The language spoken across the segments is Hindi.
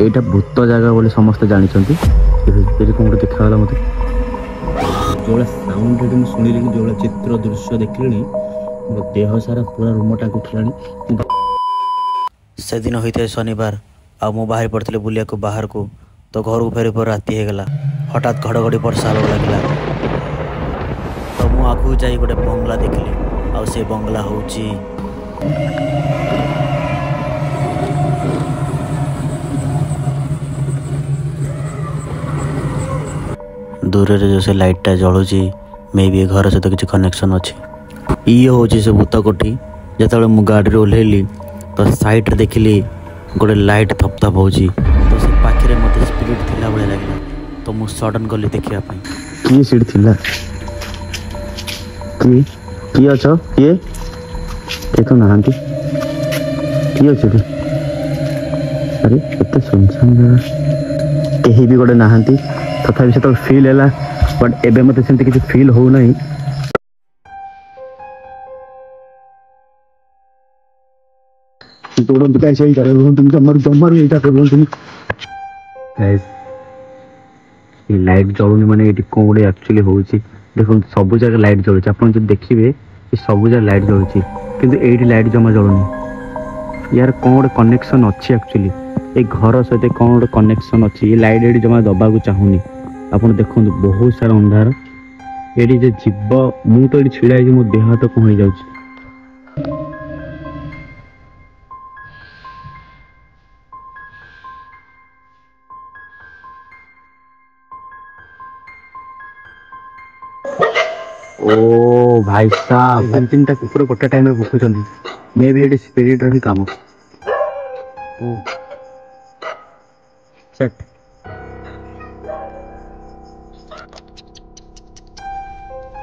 एटा भूत जगह बोले समस्त जानते कौन देखा मत जो साउंड शुणी जो चित्र दृश्य देखिले मो देह सारा पूरा रूमटा उठिला। से दिन होता है शनिवार आ मु बाहर पड़ते बुलिया को बाहर को तो घर को फेर राति होगला हठात घड़घड़ी वर्षा लगे तो मु आगू जा गोटे बंगला देखली आ से बंगला होची दूर रे जो से लाइटा जलुची मे भी घर सहित किसी कनेक्शन अच्छी ये हूँ से भूत कोठी जो मु गाड़ी ओह्लैली तो साइड देखिली गोटे लाइट थपथप हो तो से पाखे मत स्पिरिट थिला भाई लगे तो मु सडन गली देखा किए सीट थिला किए अछ किए ए तो नहांती किए अछ अरे एते सुनसान जगह कहीं भी गोटे नहांती तथापि से तो फील है बट एबे मत सेमती किसी फील हो नहीं। लाइट जलुनी माने कौन गोटे एक्चुअली होची देखो सब जगह लाइट जलुची आप देखिए सब जगह लाइट जलुची किंतु एठी लाइट जमा जलुनी यार कौन गोटे कनेक्शन अच्छी एक्चुअली ए घर सहित कौन गोटे कनेक्शन अच्छी ये लाइट एठी जमा दबा को चाहूनी आप देखो बहुत सारा अंधार ये जीव मु तो ये छिड़ा मो देह हाथ कौन हो जाऊँ। ओ भाई साहब तीन टा कुकुर गोटे टाइम भुकुंट मे भी ये स्पिरिट री काम सेट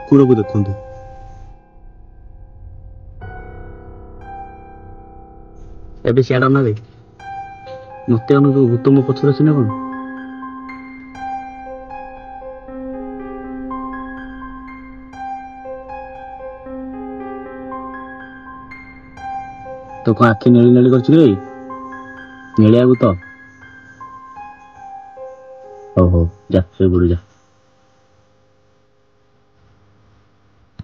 कुकुर को देखु एबे सियाड़ा ना दे मत भूत मो पछर अच्छे ना कौन तो कौन आखि नेली नेली कर नेलिया तो ओहो जा से गुड़ जा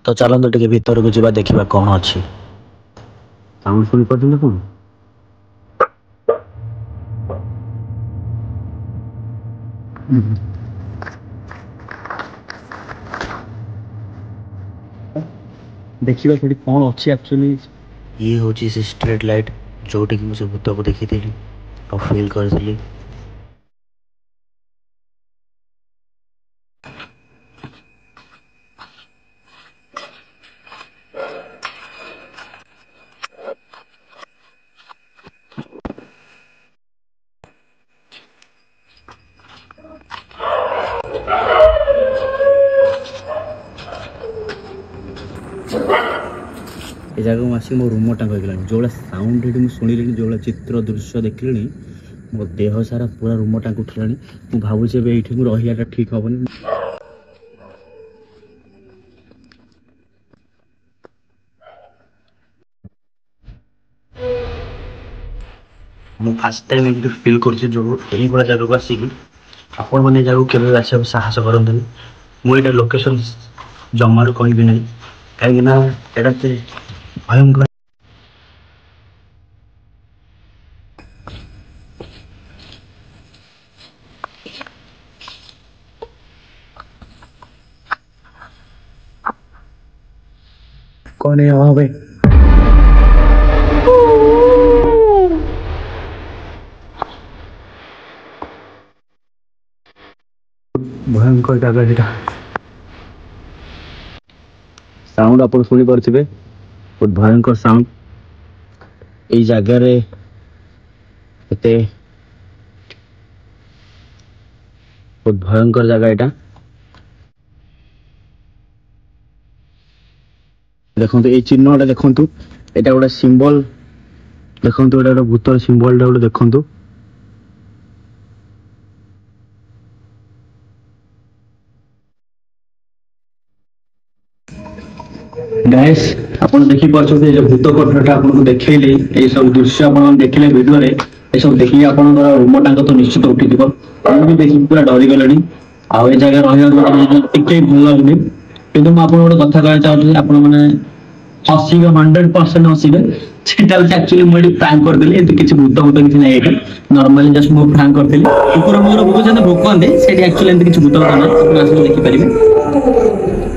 तो चलते टे भीतर को जावा देखा कौन अच्छी साउंड शुणी पार्थ कौन देखिए थोड़ी कौन अच्छी एक्चुअली ये हूँ से स्ट्रीट लाइट जोटी कि मुझे भूत को देखी थी और फील करी ए जगह आसिक मो रूम टाँग हो जो साउंड ये शुणी जो चित्र दृश्य देखिले मो देह सारा पूरा रूम टाँग उठिला मुझे भावुचे ये रहा ठीक हेनी मु फर्स्ट टाइम एमती फील कर जगह को आसिक आपण मैंने जगह के आसा साहस करते मुझे लोकेशन जमार कह ना कहीं भयंकर कौन है वहां पे भयंकर जगह से साउंड आप शुणी पारे बहुत भयंकर साउंड ये जगार बहुत भयंकर जगह यहाँ देखो ये चिन्हटा देखु यहाँ गोटे सिंबल देखो गोटे भूतर सिंबलटा गोटे देखु गाइस ଆପଣ ଦେଖିପାରୁଛନ୍ତି ଏ ଯୋଉ ଭୂତ କୋଠରୀଟା ଆପଣଙ୍କୁ ଦେଖେଇଲି, ଏଇ ସବୁ ଦୃଶ୍ୟ ଆପଣ ଦେଖିଲେ ଭିଡିଓରେ, ଏସବୁ ଦେଖିକି ଆପଣଙ୍କର ରୁମ ଟାଙ୍କ ତ ନିଶ୍ଚିତ ଉଠିଯିବ। ମୁଁ ବି ଦେଖିକି ପୁରା ଡରିଗଲିଣି। ଆଉ ଏ ଜାଗାରେ ରହିବାକୁ ମତେ ଟିକେ ଭଲ ଲାଗୁନି। କିନ୍ତୁ ମୁଁ ଆପଣଙ୍କୁ ଗୋଟେ କଥା କହିବାକୁ ଚାହୁଁଛି, ଆପଣ ମାନେ ହସିବେ, 100% ହସିବେ। ସେଟା ହଉଛି ଆକ୍ଚୁଆଲି ମୁଁ ଏଠି ପ୍ରାଙ୍କ କରିଦେଲି, ଏଠି କିଛି ଭୂତ କିଛି ନାହିଁ। ଏଠି ନର୍ମାଲି ଜଷ୍ଟ ମୁଁ ପ୍ରାଙ୍କ କରିଥିଲି। କୁକୁର ମୁକୁର ଭୁକୁଛନ୍ତି ଭୁକନ୍ତି, ସେଠି ଆକ୍ଚୁଆଲି ଏମିତି କିଛି ଭୂତ ନାହିଁ। ଆପଣ ଆସିଲେ ଦେଖିପାରିବେ।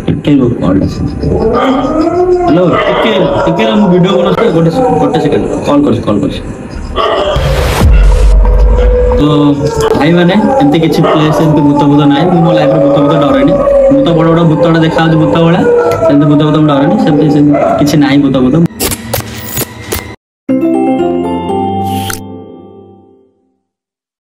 ଟିକେ ହ୍ୟାଲୋ, ଟିକେ ମୁଁ ଭିଡ଼ିଓ ବନଉଛି, ଗୋଟେ ସେକେଣ୍ଡ କଲ୍ କରୁଛି। ତ ଭାଇ ମାନେ ଏମିତି କିଛି ପ୍ଲେସ୍ ଏମିତି ଭୂତ ନାହିଁ। ମୁଁ ମୋ ଲାଇଫରେ ଭୂତ ଡରେନି। ମୁଁ ତ ବଡ଼ ଭୂତଟା ଦେଖାଯାଉଛି ଭୂତ ଭଳିଆ, ସେମିତି ଭୂତ ମୁଁ ଡରେନି। ସେମିତି କିଛି ନାହିଁ ଭୂତ।